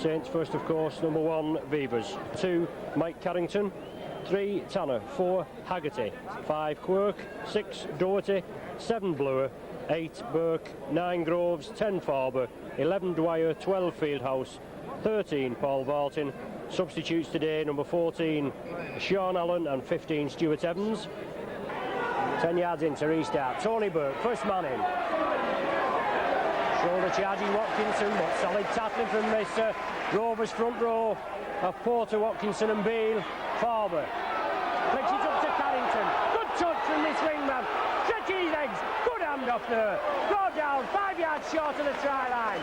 Saints first, of course. Number 1, Rovers. 2, Mike Carrington. 3, Tanner. 4, Haggerty. 5, Quirk. 6, Doherty. 7, Blower. 8, Burke. 9, Groves. 10, Farber. 11, Dwyer. 12, Fieldhouse. 13, Paul Vautin. Substitutes today, number 14, Sean Allen, and 15, Stuart Evans. 10 yards into restart. Tony Burke, first man in. Shoulder charging Watkinson, but solid tackling from this Rovers front row of Porter, Watkinson and Beale. Farber flicks it up to Carrington. Good touch from this wingman. Stretching his legs. Good hand off there. Brought down 5 yards short of the try line.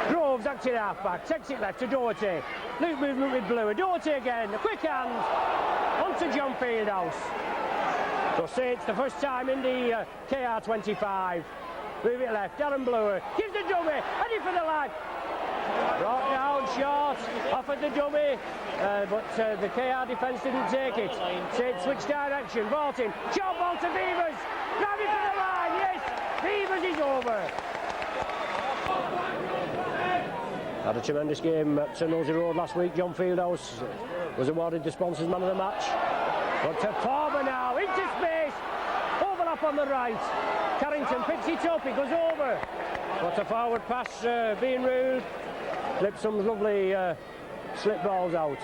Groves acting half-back, takes it left to Doherty. Loop movement with Blue. Doherty again, a quick hand onto John Fieldhouse. So Saints, the first time in the KR25. Move it left, Darren Blower gives the dummy, ready for the line. Brought down short, offered the dummy, but the KR defence didn't take it. Saints switch direction, Vautin, short ball to Rovers. Driving for the line, yes, Rovers is over. Had a tremendous game at Nosey Road last week. John Fieldhouse was awarded the sponsors man of the match. But to Farber now, into space, overlap on the right. Carrington picks it up, it goes over. But a forward pass being ruled. Clipped some lovely slip balls out.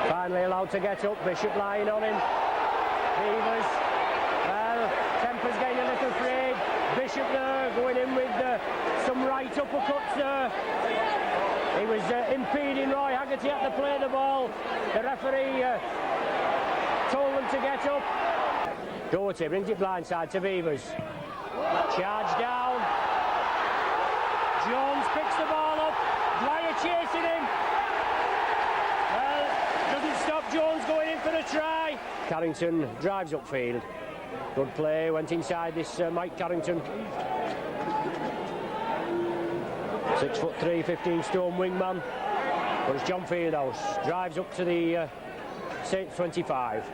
Finally allowed to get up, Bishop lying on him. Beavers, well, temper's getting a little frayed. Bishop there, going in with some right uppercuts there. He was impeding Roy Haggerty at the play of the ball. The referee told them to get up. Doherty brings it blindside to Beavers. Charge down. Jones picks the ball up. Dwyer chasing him. Well, doesn't stop Jones going in for a try. Carrington drives upfield. Good play, went inside this Mike Carrington. 6'3", 15-stone wingman. But it's John Fieldhouse. Drives up to the Saints 25.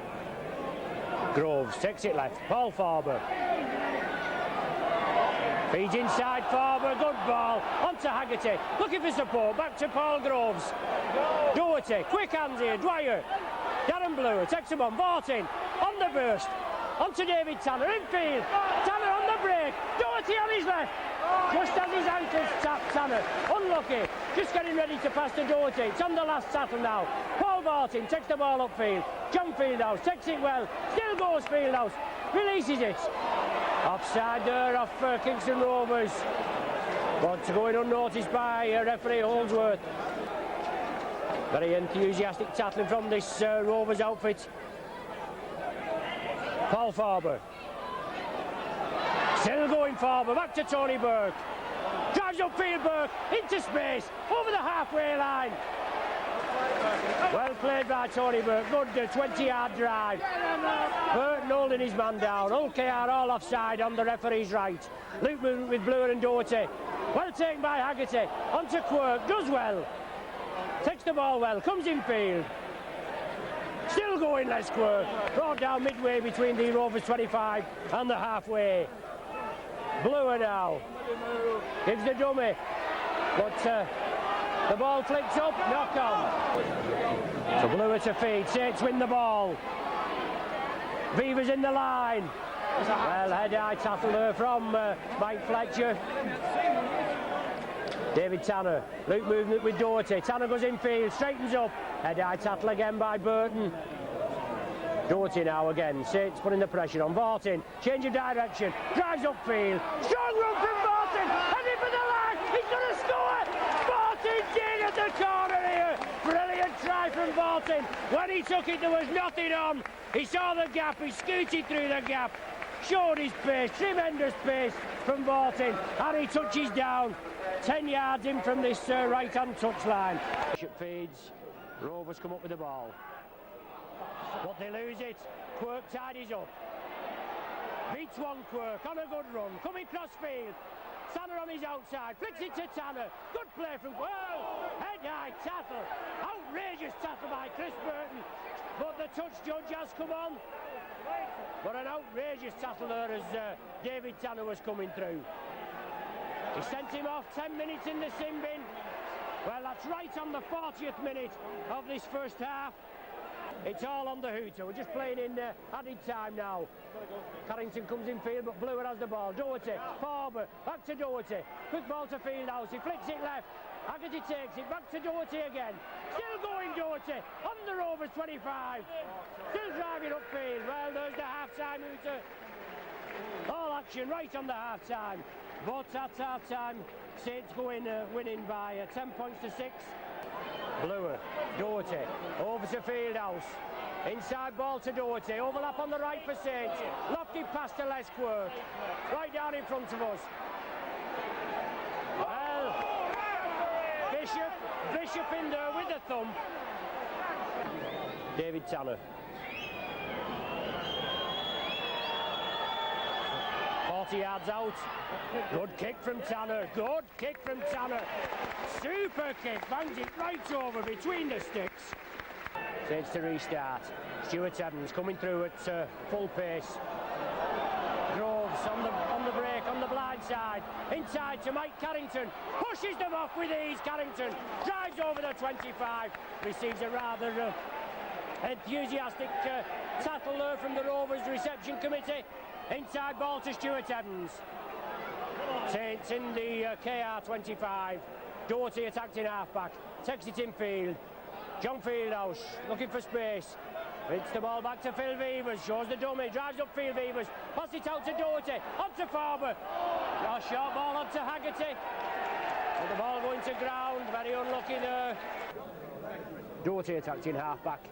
Groves takes it left. Paul Farber. Feeds inside Farber. Good ball. Onto Haggerty. Looking for support. Back to Paul Groves. Doherty. Quick hands here. Dwyer. Darren Blue takes him on. Vautin. On the burst. Onto David Tanner. Infield. Tanner on the break. Doherty on his left. Just as his ankles tap Tanner. Unlucky. Just getting ready to pass to Doherty. It's on the last tackle now. Paul Vautin takes the ball upfield. John Fieldhouse takes it well. Still goes Fieldhouse. Releases it. Offside there off Kingston Rovers. But going unnoticed by referee Holdsworth. Very enthusiastic tackling from this Rovers outfit. Paul Farber. Still going Farber, back to Tony Burke. Drives upfield Burke, into space, over the halfway line. Well played by Tony Burke, good 20-yard drive. Burton holding his man down, OKR all offside on the referee's right. Loop movement with Blower and Doherty. Well taken by Haggerty, onto Quirk, does well. Takes the ball well, comes in field. Still going Les Quirk, brought down midway between the Rovers 25 and the halfway. Blower now, gives the dummy, but the ball flicks up, knock on. So Blower to feed, Saints win the ball. Beavers in the line. Well, head-high tackle there from Mike Fletcher. David Tanner, loop movement with Doherty. Tanner goes infield, straightens up. Head-high tackle again by Burton. Doherty now again. Saints putting the pressure on. Vautin, change of direction, drives upfield. Strong run from Vautin, heading for the line. He's going to score. Vautin's in at the corner here. Brilliant try from Vautin. When he took it, there was nothing on. He saw the gap, he scooted through the gap. Showed his pace, tremendous pace from Vautin. And he touches down. 10 yards in from this right-hand touchline. Bishop feeds. Rovers come up with the ball. But they lose it. Quirk tidies up. Beats one Quirk on a good run. Coming cross field. Tanner on his outside, flicks it to Tanner. Good play from, well, head-high tackle. Outrageous tackle by Chris Burton. But the touch judge has come on. But an outrageous tackle there as David Tanner was coming through. He sent him off 10 minutes in the sin bin. Well, that's right on the 40th minute of this first half. It's all on the hooter. We're just playing in added time now. Carrington comes in field, but Bluer has the ball. Doherty, Farber, back to Doherty. Quick ball to Fieldhouse. He flicks it left. Haggerty takes it back to Doherty again. Still going Doherty on the Rovers 25. Still driving upfield. Well, there's the half-time hooter. All action right on the half-time. But at half-time, Saints go in winning by 10 points to 6. Bluer, Doherty, over to Fieldhouse. Inside ball to Doherty. Overlap on the right for Saints. Lofty pass to Les Quirk. Right down in front of us. Well, Bishop in there with the thumb. David Tanner. 40 yards out. Good kick from Tanner. Good kick from Tanner. Super kick. Bangs it right over between the sticks. Saints to restart. Stuart Evans coming through at full pace. Groves on the break, on the blind side. Inside to Mike Carrington. Pushes them off with ease. Carrington drives over the 25. Receives a rather enthusiastic tackle there from the Rovers reception committee. Inside ball to Stuart Evans. Saints in the KR25. Doherty attacked in half-back. Takes it in field. John Fieldhouse looking for space. It's the ball back to Phil Vevers. Shows the dummy. Drives upfield Vevers. Pass it out to Doherty. On to Farber. A short ball on to Haggerty. With the ball going to ground. Very unlucky there. Doherty attacked in half-back.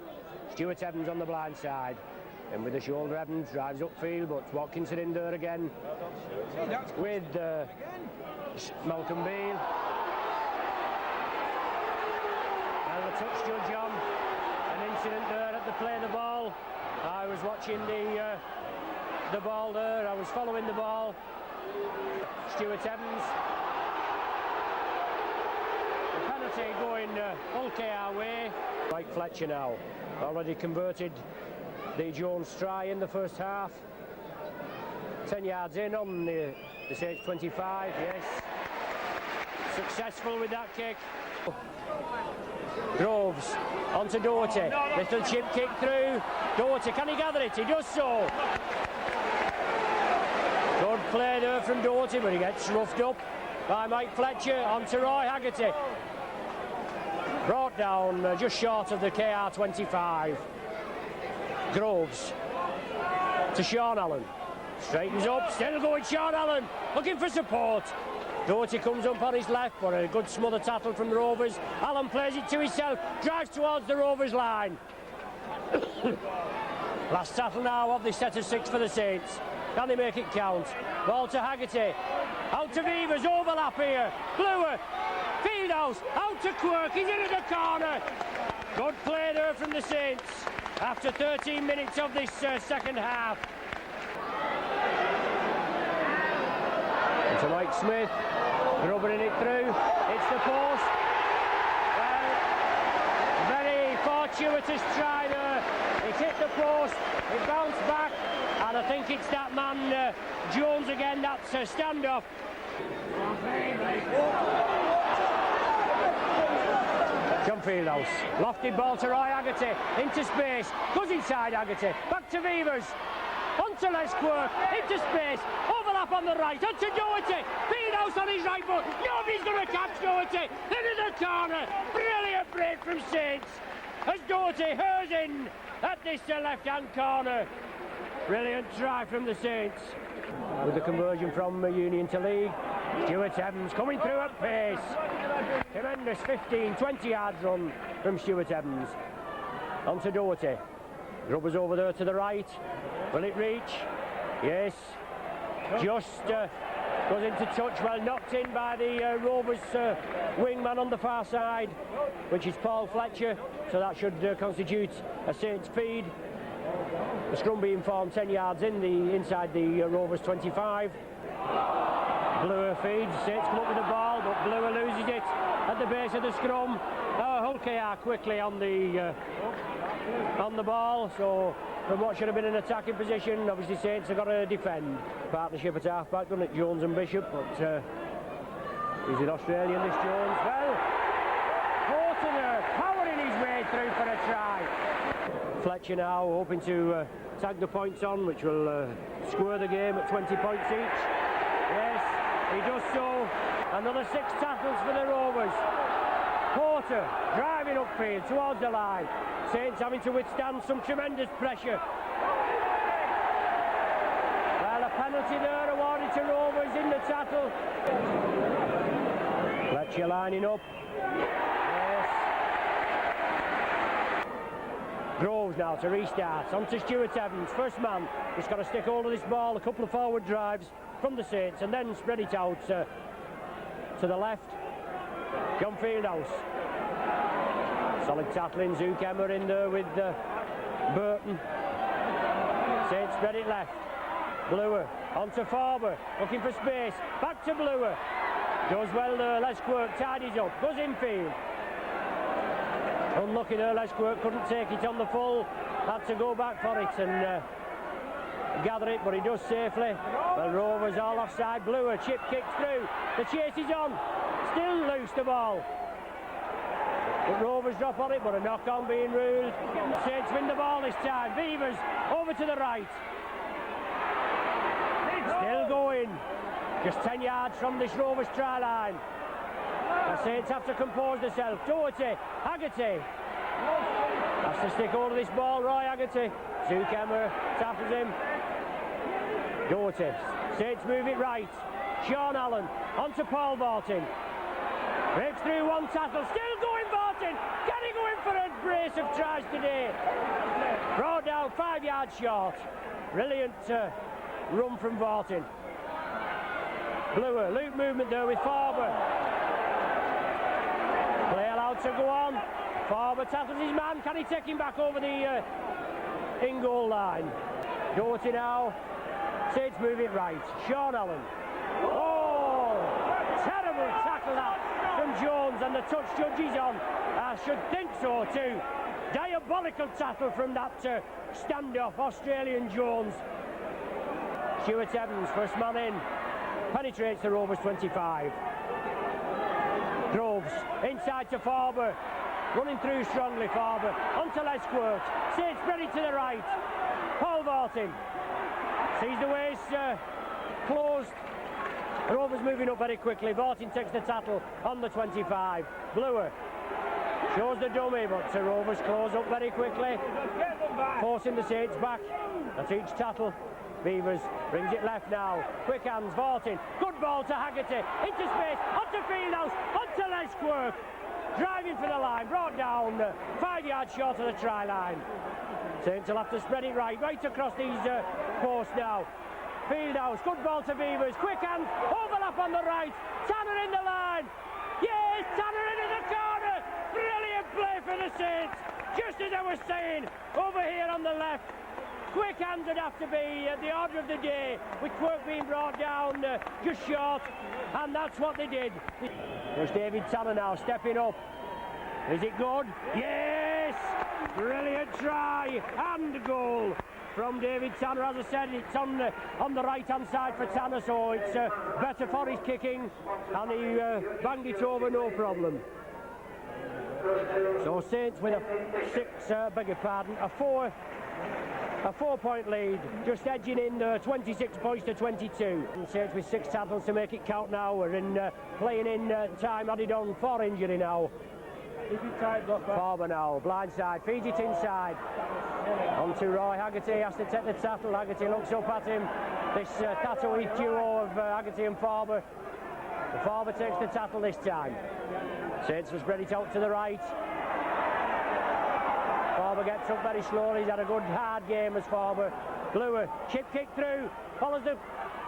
Stuart Evans on the blind side. And with the shoulder, Evans drives upfield, but Watkinson in there again with Malcolm Beale. And the touch judge on. An incident there at the play of the ball. I was watching the ball there. I was following the ball. Stuart Evans. The penalty going full KR way. Mike Fletcher now. Already converted the Jones try in the first half. 10 yards in on the Saints 25, yes. Successful with that kick. Groves onto Doherty. Little chip kick through. Doherty, can he gather it? He does so. Good play there from Doherty, but he gets roughed up by Mike Fletcher. Onto Roy Haggerty. Brought down just short of the KR25. Groves to Sean Allen. Straightens up, still going Sean Allen, looking for support. Doherty comes up on his left, but a good smother tackle from the Rovers. Allen plays it to himself, drives towards the Rovers line. Last tackle now of this set of 6 for the Saints. Can they make it count? Ball to Haggerty. Out to Vevers, overlap here. Bluer, Fieldhouse, out to Quirk, he's into the corner. Good play there from the Saints after 13 minutes of this second half. And to Mike Smith, rubbing it through. It's the post. Well, very fortuitous try there. It hit the post, it bounced back, and I think it's that man Jones again, that's a standoff. John Fieldhouse, lofted ball to Roy Haggerty, into space, goes inside Haggerty, back to Vevers, onto Les Quirk, into space, overlap on the right, onto Doherty, Fieldhouse on his right foot, nobody's going to catch Doherty, into the corner, brilliant break from Saints, as Doherty hers in at this left-hand corner. Brilliant try from the Saints. With the conversion from Union to League, Stuart Evans coming through at pace. Tremendous 15-20 yards run from Stuart Evans. On to Doherty. Grubbers over there to the right. Will it reach? Yes. Just goes into touch. Well knocked in by the Rovers wingman on the far side, which is Paul Fletcher. So that should constitute a Saints feed. The scrum being formed 10 yards inside the Rovers 25. Bluer feeds, Saints come up with the ball, but Bluer loses it at the base of the scrum. Hulke are quickly on the ball, so from what should have been an attacking position, obviously Saints have got to defend. Partnership at half-back, done it, Jones and Bishop, but he's an Australian, this Jones. Well, Vautin powering his way through for a try. Fletcher now hoping to tag the points on, which will square the game at 20 points each. Yes, he does so. Another 6 tackles for the Rovers. Porter driving upfield towards the line. Saints having to withstand some tremendous pressure. Well, a penalty there awarded to Rovers in the tackle. Fletcher lining up. Yes. Groves now to restart. On to Stuart Evans. First man. He's got to stick hold of this ball. A couple of forward drives from the Saints and then spread it out to the left. John Fieldhouse. Solid tackling. Zuckermer in there with Burton. Saints spread it left. Bluer on to Farber. Looking for space. Back to Bluer. Does well there. Lesquerk tidies up. Goes infield. Unlucky there. Lesquerk couldn't take it on the full. Had to go back for it and gather it, but he does safely. Well, Rovers all offside. Bluer chip kicks through. The chase is on. Still loose the ball. But Rovers drop on it, but a knock-on being ruled. Saints win the ball this time. Beavers over to the right. Still going. Just 10 yards from this Rovers try line. The Saints have to compose themselves. Doherty, Haggerty. Has to stick hold of this ball, Roy Haggerty. Zuckermer tackles him. Doherty. Saints move it right. Sean Allen on to Paul Vautin. Breaks through one tackle. Still going Vautin. Can he go in for a brace of tries today? Brought down 5 yards short. Brilliant run from Vautin. Bluer, loop movement there with Farber. Play allowed to go on. Farber tackles his man. Can he take him back over the in-goal line? Doherty now. Saints move it right. Sean Allen. Oh! Terrible tackle that from Jones, and the touch judge is on. I should think so too. Diabolical tackle from that standoff, Australian Jones. Stuart Evans, first man in. Penetrates the Rovers 25. Groves inside to Farber. Running through strongly, Farber. Onto Lesquerk. Saints spread it to the right. Paul Vautin. Sees the ways closed. Rovers moving up very quickly. Vautin takes the tackle on the 25. Bluer shows the dummy, but the Rovers close up very quickly. Forcing the Saints back at each tackle. Beavers brings it left now. Quick hands, Vautin. Good ball to Haggerty. Into space. Onto Fieldhouse. Onto Lesquerk. Driving for the line. Brought down 5 yards short of the try line. Saints will have to spread it right across these posts now. Fieldhouse. Good ball to Beavers. Quick hands. Overlap on the right. Tanner in the line. Yes, Tanner into the corner. Brilliant play for the Saints. Just as I was saying, over here on the left. Quick hands would have to be the order of the day, with Quirk being brought down just short, and that's what they did. There's David Tanner now stepping up. Is it good? Yes! Brilliant try and goal from David Tanner. As I said, it's on the right-hand side for Tanner, so it's better for his kicking, and he banged it over no problem. So Saints with a 4-point lead, just edging in 26 points to 22. And Saints with 6 tackles to make it count now. We're in playing in time added on for injury now. Farber now, blindside, feeds it inside. On to Roy Haggerty, has to take the tackle. Haggerty looks up at him. This tattooey duo of Haggerty and Farber. Farber takes the tackle this time. Saints will spread it out to the right. Farber gets up very slowly. He's had a good hard game as Farber. Bluer, chip kick through, follows the,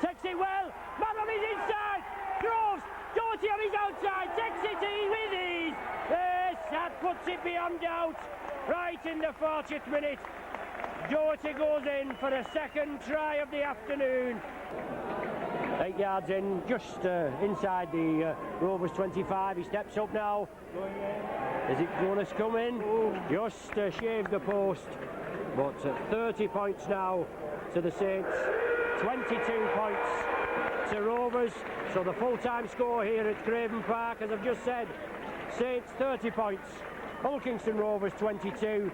takes it well. Man on his inside. Groves, Doherty on his outside, takes it with ease. Yes, that puts it beyond doubt. Right in the 40th minute. Doherty goes in for the second try of the afternoon. 8 yards in, just inside the Rovers 25. He steps up now. Is it going to come in? Just shaved the post. But 30 points now to the Saints. 22 points to Rovers. So the full-time score here at Craven Park, as I've just said, Saints 30 points, Hull Kingston Rovers 22.